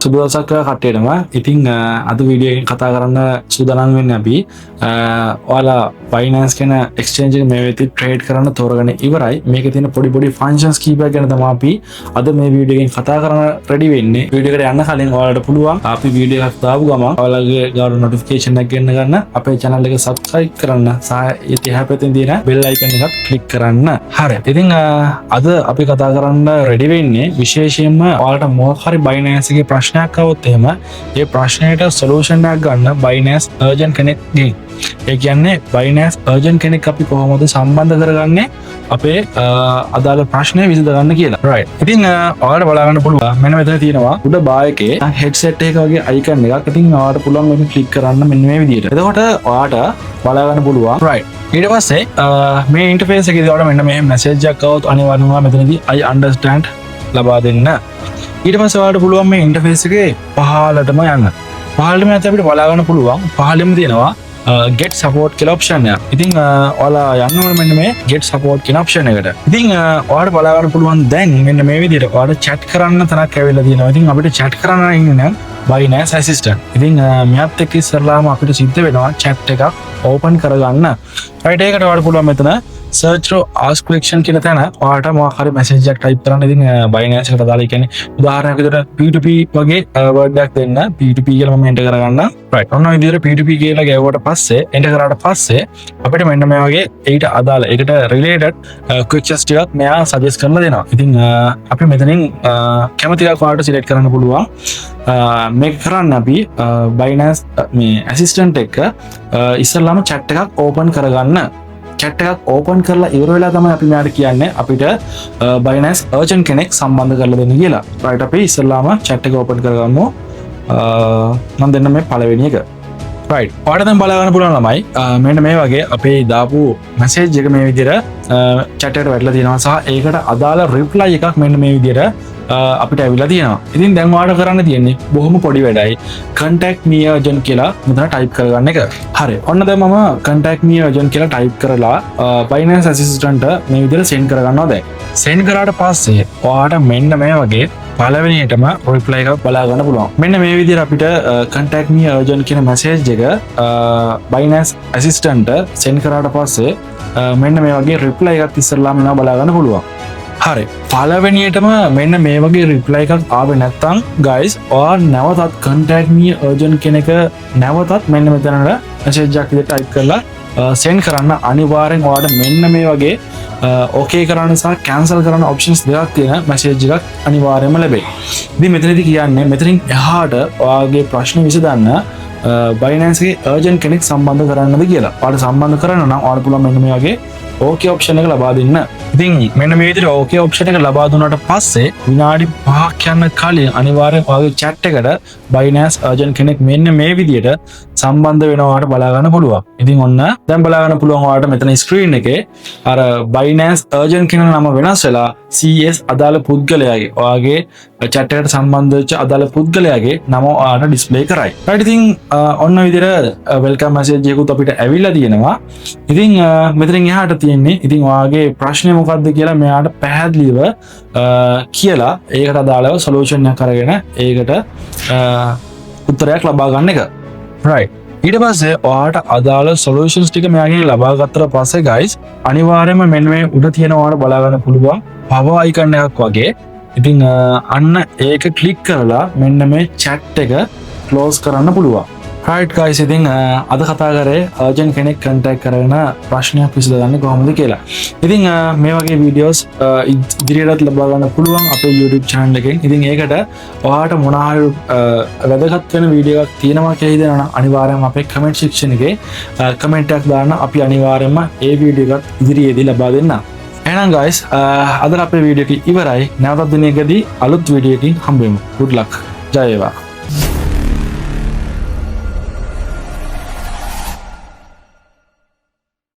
සුබ දවසක් කට්ටියටම. ඉතින් අද වීඩියෝ එකෙන් කතා කරන්න සූදානම් වෙන්නේ අපි ඔයාලා Binance කියන exchange එක මේ වෙද්දි ට්‍රේඩ් කරන්න තෝරගෙන ඉවරයි. මේකේ තියෙන පොඩි functions කීපයක් ගැන තමයි අපි අද මේ වීඩියෝ එකෙන් කතා කරන්න රෙඩි වෙන්නේ. වීඩියෝ එකට යන්න කලින් ඔයාලට පුළුවන් අපි වීඩියෝ එකක් දාපු ගමන් ඔයාලගේ ගාන notification එකක් ගන්න අපේ channel එක subscribe කරන්න සහ ඒ එහා පැත්තේ තියෙන bell icon එකත් click කරන්න. හරි. ඉතින් අද අපි කතා කරන්න රෙඩි වෙන්නේ විශේෂයෙන්ම ඔයාලට මොකක් හරි Binance එකේ ප්‍රශ්නයක් આવොත් එහෙම ඒ ප්‍රශ්නයට සොලියුෂන් එකක් ගන්න Binance urgent කෙනෙක්ගෙන්. ඒ කියන්නේ Binance urgent කෙනෙක් අපි කොහොමද සම්බන්ධ කරගන්නේ අපේ අදාළ ප්‍රශ්නය විසඳගන්න කියලා. right. ඉතින් ඔයාලට බලා ගන්න පුළුවන් මෙන්න මෙතන තියෙනවා උඩ බා එකේ headset එක වගේ icon එකක්. ඉතින් ඔයාලට පුළුවන් මේක click කරන්න මෙන්න මේ විදිහට. එතකොට ඔයාලට බලා ගන්න පුළුවන්. right. ඊට පස්සේ මේ ඉන්ටර්ෆේස් එකේදී ඔයාලට මෙන්න මේ message එකක් આવොත් අනිවාර්යයෙන්ම මෙතනදී I understand ලබා දෙන්න. ඊට පස්සේ ඔයාලට පුළුවන් මේ ඉන්ටර්ෆේස් එකේ පහළටම යන්න. පහළටම යද්දී අපිට බලා ගන්න පුළුවන් පහළෙම තියෙනවා get support කියලා option එක. ඉතින් ඔයාලා යන්න ඕනේ මෙන්න මේ get support කියන option එකට. ඉතින් ඔයාලට බලා ගන්න පුළුවන් දැන් මෙන්න මේ විදිහට ඔයාලට chat කරන්න තරක් ඇවිල්ලා තියෙනවා. ඉතින් අපිට chat කරන්න ඉන්නේ නම් Binance Assistant. ඉතින් මෙයාත් එක්ක ඉස්සරලාම අපිට සිද්ධ වෙනවා chat එකක් open කරගන්න. right. ඒකට ඔයාලට පුළුවන් මෙතන search or ask question කියන තැන ඔයාලට මොකක් හරි message එකක් type කරන්න. ඉතින් Binance එකට දාලා කියන්නේ උදාහරණයක් විදිහට P2P වගේ word එකක් දෙන්න. P2P කියලා මම enter කරගන්න. right. ඔන්න ඔය විදිහට P2P කියලා ගැවුවට පස්සේ enter කරාට පස්සේ අපිට මෙන්න මේ වගේ ඊට අදාළ ඒකට related questions ටිකක් මෙයා suggest කරලා දෙනවා. ඉතින් අපි මෙතනින් කැමති එකක් ඔයාලට select කරන්න පුළුවන්. මේක කරන්න අපි Binance මේ assistant එක ඉස්සරලාම chat එකක් open කරගන්න. chat එකක් open කරලා ඉවර වෙලා තමයි අපි මෙයාට කියන්නේ අපිට Binance urgent කෙනෙක් සම්බන්ධ කරලා දෙන්න කියලා. right. අපි ඉස්සරලාම chat එක open කරගමු. මම දෙන්න මේ පළවෙනි එක. right. ඔයාලට දැන් බලා ගන්න පුළුවන් ළමයි මෙන්න මේ වගේ අපේ දාපු message එක මේ විදිහට chat එකට වැටලා තියෙනවා සහ ඒකට අදාළ reply එකක් මෙන්න මේ විදිහට අපිට ඇවිල්ලා තියෙනවා. ඉතින් දැන් ඔයාලට කරන්න තියෙන්නේ බොහොම පොඩි වැඩයි. contact me urgent කියලා මෙතන type කරගන්න එක. හරි. ඔන්න දැන් මම contact me urgent කියලා type කරලා Binance assistant මේ විදිහට send කරගන්නවා දැන්. send කරාට පස්සේ ඔයාලට මෙන්න මේ වගේ පළවෙනියටම reply එකක් බලා ගන්න පුළුවන්. මෙන්න මේ විදිහට අපිට contact me urgent කියන message එක Binance assistant send කරාට පස්සේ මෙන්න මේ වගේ reply එකක් ඉස්සරලාම නා බලා ගන්න පුළුවන්. හරි. පළවෙනියටම මෙන්න මේ වගේ reply එකක් ආවේ නැත්නම් guys ඔයා නැවතත් contact me urgent කෙනෙක් නැවතත් මෙන්න මෙතනට message එකක් විදිහට type කරලා send කරන්න. අනිවාර්යෙන් ඔයාලට මෙන්න මේ වගේ okay කරන්න සහ cancel කරන්න options දෙකක් තියෙන message එකක් අනිවාර්යයෙන්ම ලැබෙයි. ඉතින් මෙතනදී කියන්නේ මෙතනින් එහාට ඔයාගේ ප්‍රශ්න විසඳන්න Binance එකේ urgent කෙනෙක් සම්බන්ධ කරන්නද කියලා. ඔයාලට සම්බන්ධ කරන්න නම් ඔයාලට පුළුවන් මෙන්න මේ වගේ okay option එක ලබා දෙන්න. ඉතින් මෙන්න මේ විදිහට okay option එක ලබා දුන්නාට පස්සේ විනාඩි 5ක් යන කලින් අනිවාර්යෙන් ඔයාගේ chat එකට Binance urgent කෙනෙක් මෙන්න මේ විදිහට සම්බන්ධ වෙනවාට බලා ගන්න පුළුවන්. ඉතින් ඔන්න දැන් බලා ගන්න පුළුවන් ඔයාලට මෙතන screen එකේ අර Binance urgent කියන නම වෙනස් වෙලා CS අදාළ පුද්ගලයාගේ ඔයාගේ chat එකට සම්බන්ධ වෙච්ච අදාළ පුද්ගලයාගේ නම ඔයාලට display කරයි. right. ඉතින් ඔන්න විදිහට welcome message එකකුත් අපිට ඇවිල්ලා තියෙනවා. ඉතින් මෙතනින් එහාට තියෙන්නේ ඉතින් ඔයාගේ ප්‍රශ්නේ මොකක්ද කියලා මෙයාට පැහැදිලිව කියලා ඒකට අදාළව සොලියුෂන් එකක් අරගෙන ඒකට උත්තරයක් ලබා ගන්න එක. right. ඊට පස්සේ ඔයාට අදාළ සොලියුෂන්ස් ටික මෙයාගෙන් ලබා ගත්තට පස්සේ guys අනිවාර්යයෙන්ම මෙන්න මේ උඩ තියෙන ඔයාලට බලා ගන්න පුළුවන් power icon එකක් වගේ. ඉතින් අන්න ඒක click කරලා මෙන්න මේ chat එක close කරන්න පුළුවන්. right guys. ඉතින් අද කතා කරේ urgent කෙනෙක් contact කරගෙන ප්‍රශ්නයක් විසඳගන්නේ කොහොමද කියලා. ඉතින් මේ වගේ videos ඉදිරියටත් ලබා ගන්න පුළුවන් අපේ YouTube channel එකෙන්. ඉතින් ඒකට ඔයාලට මොන හරි වැදගත් වෙන වීඩියෝ එකක් තියෙනවා කියලා හිතනවා නම් අනිවාර්යයෙන්ම අපේ comment section එකේ comment එකක් දාන්න. අපි අනිවාර්යයෙන්ම ඒ වීඩියෝ එකත් ඉදිරියේදී ලබා දෙන්න. එහෙනම් guys අද අපේ වීඩියෝ එක ඉවරයි. නැවතත් දිනයකදී අලුත් වීඩියෝ එකකින් හම්බෙමු. good luck. ජය වේවා.